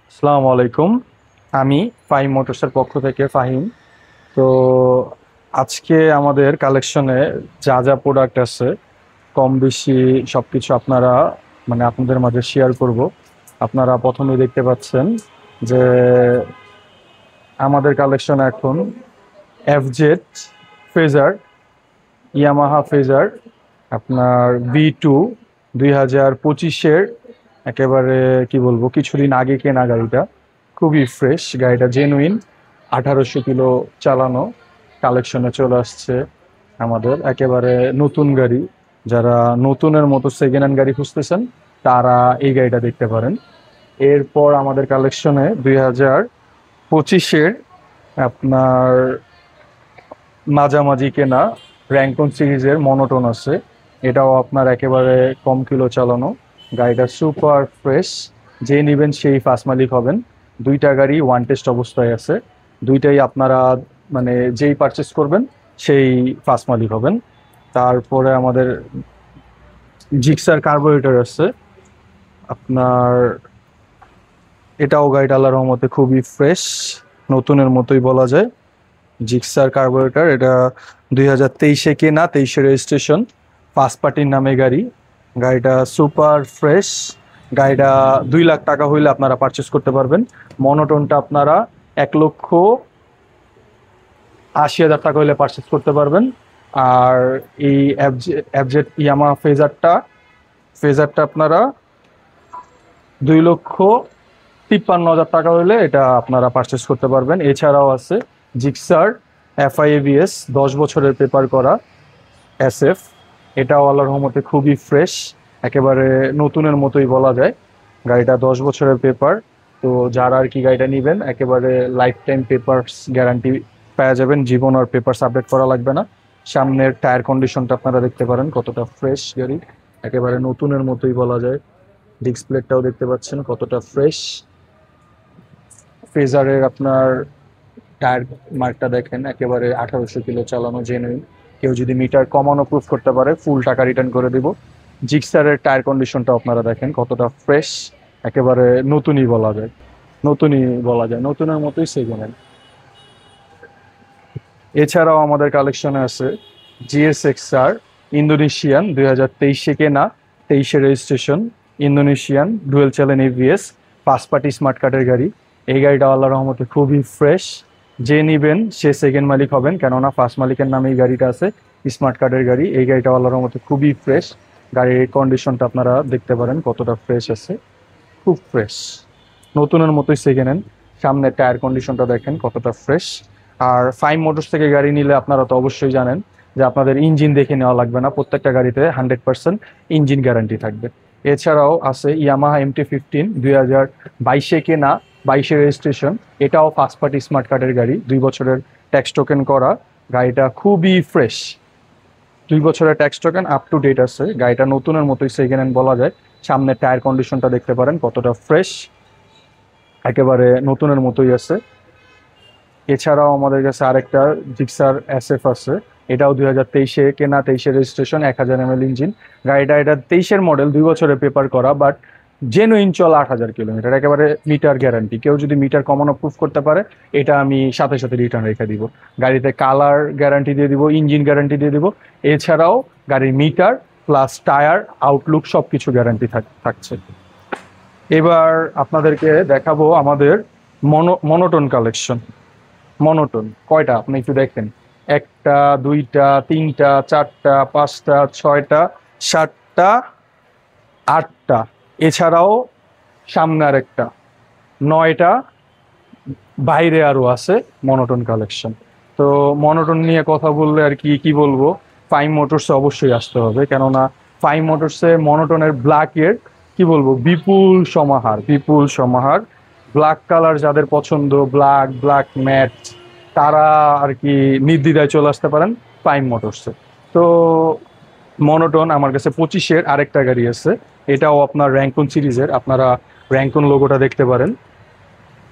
আসসালামু আলাইকুম। আমি ফাহিম মোটরসের পক্ষ থেকে ফাহিম। তো আজকে আমাদের কালেকশনে যা যা প্রোডাক্ট আছে কম বেশি সবকিছু আপনাদের মাঝে শেয়ার করব। আপনারা প্রথমে দেখতে পাচ্ছেন যে আমাদের কালেকশন এখন এফজেড ফেজার, ইয়ামাহা ফেজার, আপনার V2 2025-এর একেবারে কি বলবো, কিছুদিন আগে কেনা গাড়িটা, খুবই ফ্রেশ গাড়িটা, জেনুইন 1800 কিলো চালানো, কালেকশনে চলে আসছে আমাদের একেবারে নতুন গাড়ি। যারা নতুনের মতো সেকেন্ড হ্যান্ড গাড়ি খুঁজতেছেন তারা এই গাড়িটা দেখতে পারেন। এরপর আমাদের কালেকশনে 2025-এর আপনার মাঝামাঝি কেনা র্যাঙ্কন সিরিজের মনোটন আছে। এটাও আপনার একেবারে কম কিলো চালানো, গাড়িটা সুপার ফ্রেশ। যে নেবেন সেই ফার্স্ট মালিক হবেন। দুইটা গাড়ি ওয়ান টেস্ট অবস্থায় আছে, দুইটাই আপনারা মানে যেই পারচেস করবেন সেই ফার্স্ট মালিক হবেন। তারপরে আমাদের জিক্সার কার্বোরেটর আছে আপনার, এটাও গাড়িটা আল্লাহর রহমতে খুবই ফ্রেশ, নতুনের মতোই বলা যায়। জিক্সার কার্বোরেটর, এটা 2023-এ কেনা, 23-এ রেজিস্ট্রেশন, ফার্স্ট পার্টির নামে গাড়ি। গাড়িটা সুপার ফ্রেশ। গাড়িটা 2 লাখ টাকা হইলে আপনারা পারচেস করতে পারবেন। মনোটনটা আপনারা 1,80,000 টাকা হইলে পারচেস করতে পারবেন। আর এই অ্যাবজেট ইয়ামা ফেজারটা আপনারা 2,53,000 টাকা হলে এটা আপনারা পারচেস করতে পারবেন। এছাড়াও আছে জিক্সার FIABS 10 বছরের পেপার করা SF, এটাও আল্লাহর রহমতে খুবই ফ্রেশ, একেবারে নতুনের মতোই বলা যায়। গাড়িটা 10 বছরের পেপার। তো যারা আর কি গাড়িটা নেবেন একেবারে লাইফ টাইম পেপারস গ্যারান্টি পেয়ে যাবেন, জীবন আর পেপারস আপডেট করা লাগবে না। সামনের টায়ার কন্ডিশনটা আপনারা দেখতে পারেন কতটা ফ্রেশ গাড়ি, একেবারে নতুনের মতোই বলা যায়। ডিস্ক প্লেটটাও দেখতে পাচ্ছেন কতটা ফ্রেশ। ফেজারের আপনার টায়ার মার্কটা দেখেন, একেবারে 1800 কিলো চালানো, জেনুইন। কেউ যদি মিটার কমানো প্রুফ করতে পারে ফুল টাকা রিটার্ন করে দিব। জিক্সারের টায়ার কন্ডিশনটা আপনারা দেখেন কতটা ফ্রেশ, একেবারে নতুনই বলা যায়, নতুনের মতোই সেকেন্ড হ্যান্ড। এছাড়াও আমাদের কালেকশনে আছে GSXR ইন্দোনেশিয়ান, 2023-এ কেনা, 23-এ registration, Indonesian dual channel ABS, first party smart কার্ডের গাড়ি। এই গাড়িটা আল্লাহর রহমতে খুবই ফ্রেশ। যে নিবেন সে সেকেন্ড মালিক হবেন, কেননা ফার্স্ট মালিকের নামে এই গাড়িটা আছে, স্মার্ট কার্ডের গাড়ি। এই গাড়িটা আল্লাহর রহমতে খুবই ফ্রেশ। গাড়ির কন্ডিশনটা আপনারা দেখতে পারেন কতটা ফ্রেশ আছে, খুব ফ্রেশ, নতুনের মতোই সেকেন্ড হ্যান্ড। সামনের টায়ার কন্ডিশনটা দেখেন কতটা ফ্রেশ। আর ফাইভ মোটরস থেকে গাড়ি নিলে আপনারা তো অবশ্যই জানেন যে আপনাদের ইঞ্জিন দেখে নেওয়া লাগবে না, প্রত্যেকটা গাড়িতে 100% ইঞ্জিন গ্যারান্টি থাকবে। এছাড়াও আছে ইয়ামাহা MT-15, 2022-এ কেনা, 22-এ রেজিস্ট্রেশন, এটাও ফার্স্ট পার্টি স্মার্ট কার্ডের গাড়ি, 2 বছরের ট্যাক্স টোকেন করা। গাড়িটা খুবই ফ্রেশ, 2 বছরের tax token up to date আছে। গাড়িটা নতুনের মতোই সেকেন্ড হ্যান্ড বলা যায়। সামনের টায়ার কন্ডিশনটা দেখতে পারেন কতটা ফ্রেশ, একেবারে নতুনের মতোই আছে। এছাড়াও আমাদের কাছে আরেকটা জিক্সার SF আছে, এটাও 2023-এ কেনা, 23-এ রেজিস্ট্রেশন, 1000 ml ইঞ্জিন। গাড়িটা এটা 23-এর মডেল, 2 বছরের পেপার করা, বাট জেনুইন চলা 8,000 কিলোমিটার, একেবারে মিটার গ্যারান্টি। কেউ যদি মিটার কমানো প্রুফ করতে পারে এটা আমি সাথে সাথে রিটার্ন রেখে দিব। গাড়িতে কালার গ্যারান্টি দিয়ে দিব, ইঞ্জিন গ্যারান্টি দিয়ে দিব। এছাড়াও গাড়ির মিটার প্লাস টায়ার আউটলুক সব কিছু গ্যারান্টি থাকছে। এবার আপনাদেরকে দেখাবো আমাদের মনোটন কালেকশন। মনোটন কয়টা আপনি একটু দেখেন, 1টা 2টা 3টা 4টা 5টা 6টা 7টা 8টা, এছাড়াও সামনে আরেকটা 9টা, বাইরে আরো আছে মনোটন কালেকশন। তো মনোটন নিয়ে কথা বললে আর কি কি বলবো, ফাইভ মোটরসে অবশ্যই আসতে হবে, কেননা ফাইভ মোটরসে মনোটনের ব্ল্যাকের কি বলবো বিপুল সমাহার। ব্ল্যাক কালার যাদের পছন্দ, ব্ল্যাক ম্যাট, তারা আর কি নির্দ্বিধায় চলে আসতে পারেন ফাইভ মোটরসে। তো মনোটন আমার কাছে 25-এর আরেকটা গাড়ি আছে, এটাও আপনার র্যাঙ্কন সিরিজের, আপনারা র্যাঙ্কন লোগোটা দেখতে পারেন।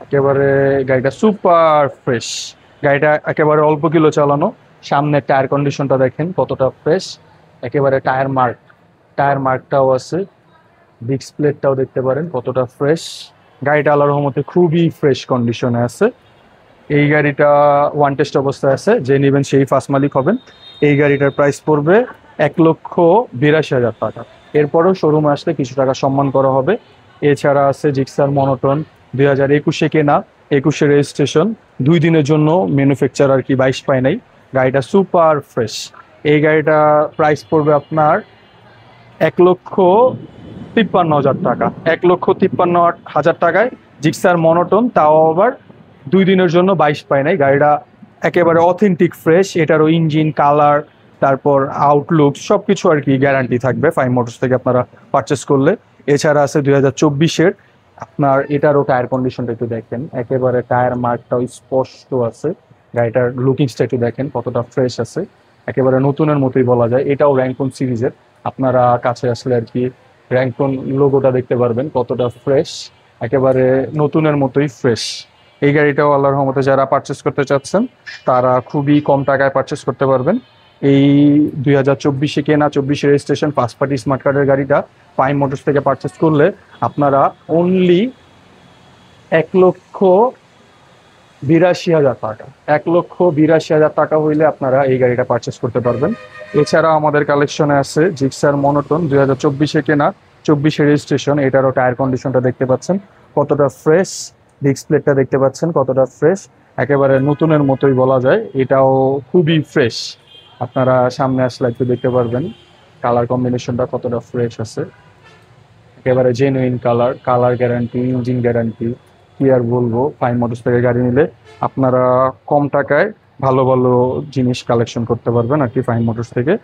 একেবারে গাড়িটা সুপার ফ্রেশ, গাড়িটা একেবারে অল্প কিলো চালানো। সামনের টায়ার কন্ডিশনটা দেখেন কতটা ফ্রেশ, একেবারে টায়ার মার্কটাও আছে, ডিস্ক প্লেটটাও দেখতে পারেন কতটা ফ্রেশ। গাড়িটা আল্লাহর রহমতে খুবই ফ্রেশ কন্ডিশনে আছে। এই গাড়িটা ওয়ান টেস্ট অবস্থায় আছে, যে নেবেন সেই ফার্স্ট মালিক হবেন। এই গাড়িটার প্রাইস পড়বে 1,82,000 টাকা। এরপরও শোরুমে আসলে কিছু টাকা সম্মান করা হবে। এছাড়া আছে জিক্সার মনোটন, 2021-এ কেনা, 21-এ রেজিস্ট্রেশন, 2 দিনের জন্য ম্যানুফ্যাকচার আর কি 22 পায় নাই। গাড়িটা সুপার ফ্রেশ। এই গাড়িটা প্রাইস পড়বে আপনার 1,53,000 টাকা। 1,53,000 টাকায় জিক্সার মনোটন, তাও আবার 2 দিনের জন্য 22 পায় নাই। গাড়িটা একেবারে অথেন্টিক ফ্রেশ। এটারও ইঞ্জিন, কালার, তারপর আউটলুক সব কিছু আর কি গ্যারান্টি থাকবে ফাইন মোটরস থেকে আপনারা পারচেস করলে। এছাড়া আছে 2024-এর, আপনার এটারও টায়ার কন্ডিশনটা একটু দেখেন, একেবারে টায়ার মার্কটাও স্পষ্ট আছে। গাড়িটার লুকিংসটা একটু দেখেন কতটা ফ্রেশ আছে, একেবারে নতুনের মতোই বলা যায়। এটাও র্যাঙ্কন সিরিজের, আপনারা কাছে আসলে আর কি র্যাঙ্কন লোগোটা দেখতে পারবেন কতটা ফ্রেশ, একেবারে নতুনের মতোই ফ্রেশ। এই গাড়িটাও আল্লাহর রহমতে যারা পারচেস করতে চাচ্ছেন তারা খুবই কম টাকায় পারচেস করতে পারবেন। এই 2024-এ কেনা, 24-এ রেজিস্ট্রেশন, ফার্স্ট পার্টি স্মার্ট কার্ডের গাড়িটা প্রাইম মোটরস থেকে পারচেস করলে আপনারা অনলি 1,82,000 টাকা, 1,82,000 টাকা হইলে আপনারা এই গাড়িটা পারচেস করতে পারবেন। এছাড়া আমাদের কালেকশনে আছে জিক্সার মনোটন, 2024-এ কেনা, 24-এ রেজিস্ট্রেশন। এটারও টায়ার কন্ডিশনটা দেখতে পাচ্ছেন কতটা ফ্রেশ, ডিসপ্লেটা দেখতে পাচ্ছেন কতটা ফ্রেশ, একেবারে নতুনের মতোই বলা যায়। এটাও খুবই ফ্রেশ, আপনারা সামনে আসলে একটু দেখতে পারবেন কালার কম্বিনেশনটা কতটা ফ্রেশ আছে। একেবারে genuine colour, colour guarantee, engine guarantee, কি আর বলবো। ফাইন মোটরস থেকে গাড়ি নিলে আপনারা কম টাকায় ভালো ভালো জিনিস কালেকশন করতে পারবেন আর কি ফাইন মোটরস থেকে।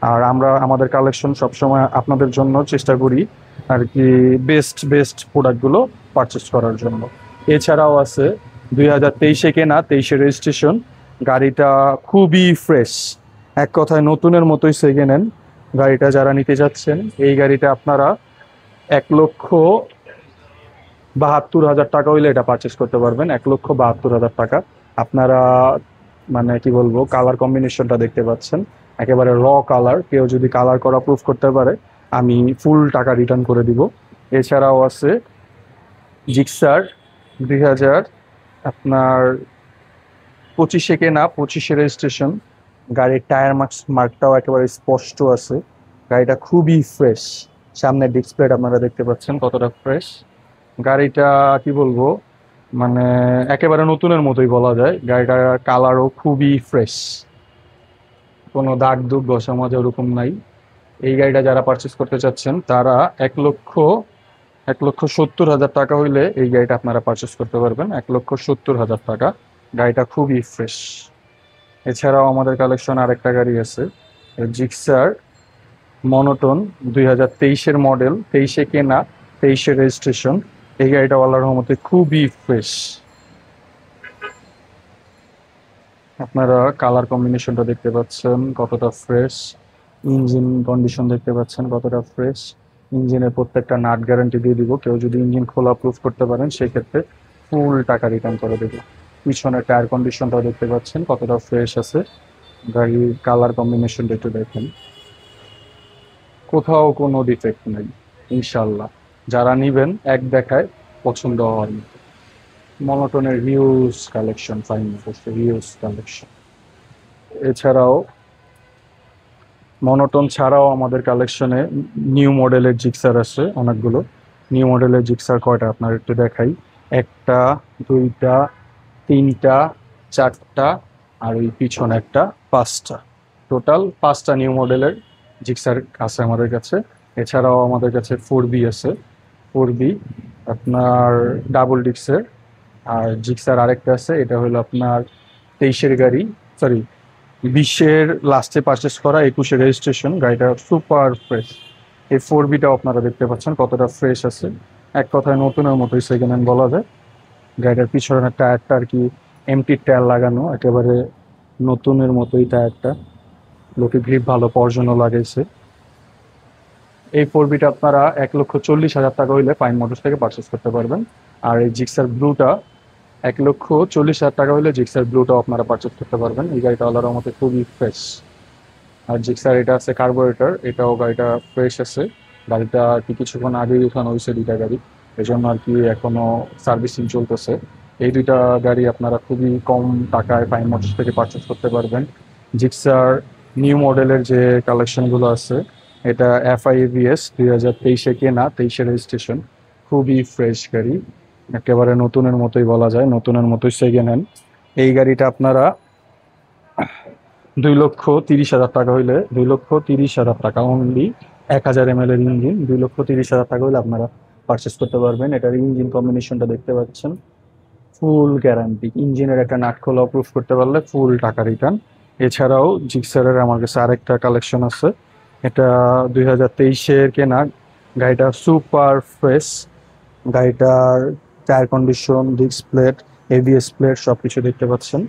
আর আমরা আমাদের কালেকশন সবসময় আপনাদের জন্য চেষ্টা করি আর কি বেস্ট বেস্ট প্রোডাক্টগুলো পারচেস করার জন্য। এছাড়াও আছে 2023-এ কেনা, 23-এ রেজিস্ট্রেশন। গাড়িটা খুবই ফ্রেশ, এক কথায় নতুনের মতোই সেকেন্ড হ্যান্ড। গাড়িটা যারা নিতে যাচ্ছেন, এই গাড়িটা আপনারা 1,72,000 টাকা হইলে এটা পারচেস করতে পারবেন। 1,72,000 টাকা। আপনারা মানে কি বলবো, কালার কম্বিনেশনটা দেখতে পাচ্ছেন, একেবারে র কালার। কেউ যদি কালার করা প্রুফ করতে পারে আমি ফুল টাকা রিটার্ন করে দিব। এছাড়াও আছে জিক্সার 2000 আপনার 25-এ কেনা, 25-এ রেজিস্ট্রেশন। গাড়ির টায়ার মার্কটাও একেবারে স্পষ্ট আছে। গাড়িটা খুবই ফ্রেশ, সামনের ডিসপ্লেটা আপনারা দেখতে পাচ্ছেন কতটা ফ্রেশ। গাড়িটা কি বলবো, মানে একেবারে নতুনের মতোই বলা যায়। গাড়িটার কালারও খুবই ফ্রেশ, কোনো দাগ দুগ ঘষা মাজা ওরকম নাই। এই গাড়িটা যারা পারচেস করতে চাচ্ছেন তারা 1,70,000 টাকা হইলে এই গাড়িটা আপনারা পারচেস করতে পারবেন। 1,70,000 টাকা। গাড়িটা খুবই ফ্রেশ। এছাড়াও আমাদের কালেকশন আরেকটা গাড়ি আছে, জিক্সার মনোটন, 2023-এর মডেল, 23-এ কেনা, 23-এ রেজিস্ট্রেশন। এই গাড়িটা আল্লাহর রহমতে খুবই ফ্রেশ। আপনারা কালার কম্বিনেশনটা দেখতে পাচ্ছেন কতটা ফ্রেশ, ইঞ্জিন কন্ডিশন দেখতে পাচ্ছেন কতটা ফ্রেশ। ইঞ্জিনের প্রত্যেকটা নাট গ্যারান্টি দিয়ে দিব। কেউ যদি ইঞ্জিন খোলা প্রুফ করতে পারেন সেক্ষেত্রে ফুল টাকা রিটার্ন করে দেবো। পিছনের টায়ার কন্ডিশনটাও দেখতে পাচ্ছেন কতটা ফ্রেশ আছে। গাড়ির কালার কম্বিনেশনটা একটু দেখেন, কোথাও কোনো ডিফেক্ট নেই ইনশাল্লাহ। যারা নিবেন এক দেখায় পছন্দ হওয়ার মতো। মনোটনের হিউজ কালেকশন, ফাইন মোটরসের হিউজ কালেকশন। এছাড়াও মনোটন ছাড়াও আমাদের কালেকশনে নিউ মডেলের জিক্সার আছে অনেকগুলো। নিউ মডেলের জিক্সার কয়টা আপনার একটু দেখাই, 1টা, 2টা, 3টা, 4টা, আর ওই পিছনে একটা 5টা। টোটাল 5টা নিউ মডেলের জিক্সার আছে আমাদের কাছে। এছাড়াও আমাদের কাছে 4B আছে, 4B আপনার ডাবল ডিক্সের। আর জিক্সার আরেকটা আছে, এটা হলো আপনার 23-এর গাড়ি, সরি 20-এর লাস্টে পারচেস করা, 21-এ রেজিস্ট্রেশন। গাড়িটা সুপার ফ্রেশ। এই 4Bটাও আপনারা দেখতে পাচ্ছেন কতটা ফ্রেশ আছে, এক কথায় নতুনের মতোই সেকেন্ড হ্যান্ড বলা যায়। গাড়িটার পিছনের টায়ারটা আর কি এমটি টায়ার লাগানো, একেবারে নতুনের মতোই টায়ারটা। লোকে গ্রিপ ভালো পর্জনও লাগাইছে। এই 4Bটা আপনারা 1,40,000 টাকা হইলে ফাইন মোটরস থেকে পারচেস করতে পারবেন। আর এই জিক্সার ব্লুটা 1,40,000 টাকা হইলে জিক্সার ব্লুটাও আপনারা পারচেস করতে পারবেন। এই গাড়িটা আলার মতো খুবই ফ্রেশ। আর জিক্সার এটা আছে কার্বোরেটর, এটাও গাড়িটা ফ্রেশ আছে। গাড়িটা কি কিছুক্ষণ আগেই উঠানো হয়েছে 2টা গাড়ি। এই জন্য আর কি এখনো সার্ভিসিং চলতেছে। এই দুইটা গাড়ি আপনারা খুবই কম টাকায় ফাইন মোটরস থেকে পারচেস করতে পারবেন। জিক্সার নিউ মডেলের যে কালেকশনগুলো আছে, এটা এফআই এবিএস 2023-এ কেনা, 23-এ রেজিস্ট্রেশন, খুবই ফ্রেশ গাড়ি, একেবারে নতুনের মতোই বলা যায়, নতুনের মতোই সেকেন্ড হ্যান্ড। এই গাড়িটা আপনারা 2,30,000 টাকা হইলে, 2,30,000 টাকা অনলি, 1,000 ml এর ইঞ্জিন, 2,30,000 টাকা হইলে আপনারা পারচেস করতে পারবেন। এটার ইঞ্জিন কম্বিনেশনটা দেখতে পাচ্ছেন, ফুল গ্যারান্টি। ইঞ্জিনের একটা নাট খোলা প্রুফ করতে পারলে ফুল টাকা রিটার্ন। এছাড়াও জিক্সারের আমার কাছে আরেকটা কালেকশন আছে, এটা 2023-এর কেনা, গাড়িটা সুপার ফ্রেশ। গাড়িটার tyre condition, disk plate, ABS plate সব কিছু দেখতে পাচ্ছেন।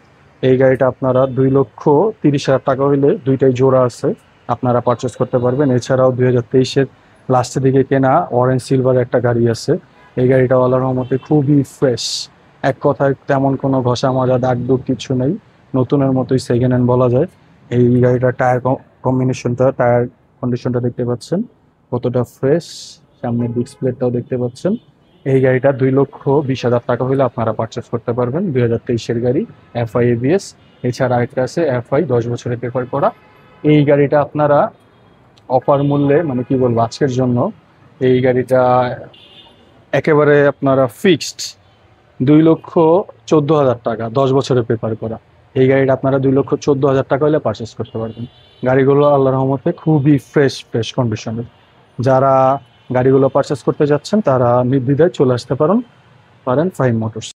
এই গাড়িটা আপনারা 2,30,000 টাকা হইলে, দুইটাই জোড়া আছে, আপনারা পারচেস করতে পারবেন। এছাড়াও 2023-এর লাস্টের দিকে কেনা অরেঞ্জ সিলভার একটা গাড়ি আছে। এই গাড়িটা আল্লাহর রহমতে খুবই ফ্রেশ, এক কথায় তেমন কোনো ঘষা মাজা দাগ দুগ কিছু নেই, নতুনের মতোই সেকেন্ড হ্যান্ড বলা যায়। এই গাড়িটার টায়ার কন্ডিশনটা দেখতে পাচ্ছেন কতটা ফ্রেশ, সামনের ডিস্ক প্লেটটাও দেখতে পাচ্ছেন। এই গাড়িটা 2,20,000 টাকা হলে আপনারা পারচেস করতে পারবেন, 2023-এর গাড়ি, এফআই এবিএস। এছাড়া আরেকটা আছে এফআই 10 বছরের পেপার করা। এই গাড়িটা আপনারা অফার মূল্যে, মানে কি বলবো, আজকের জন্য এই গাড়িটা একেবারে আপনারা ফিক্সড 2,14,000 টাকা, 10 বছরের পেপার করা। এই গাড়িটা আপনারা 2,14,000 টাকা হলে পারচেস করতে পারবেন। গাড়িগুলো আল্লাহর রহমতে খুবই ফ্রেশ ফ্রেশ কন্ডিশনের। যারা গাড়িগুলো পারচেস করতে যাচ্ছেন তারা নির্দ্বিধায় চলে আসতে পারেন ফাহিম মোটরস।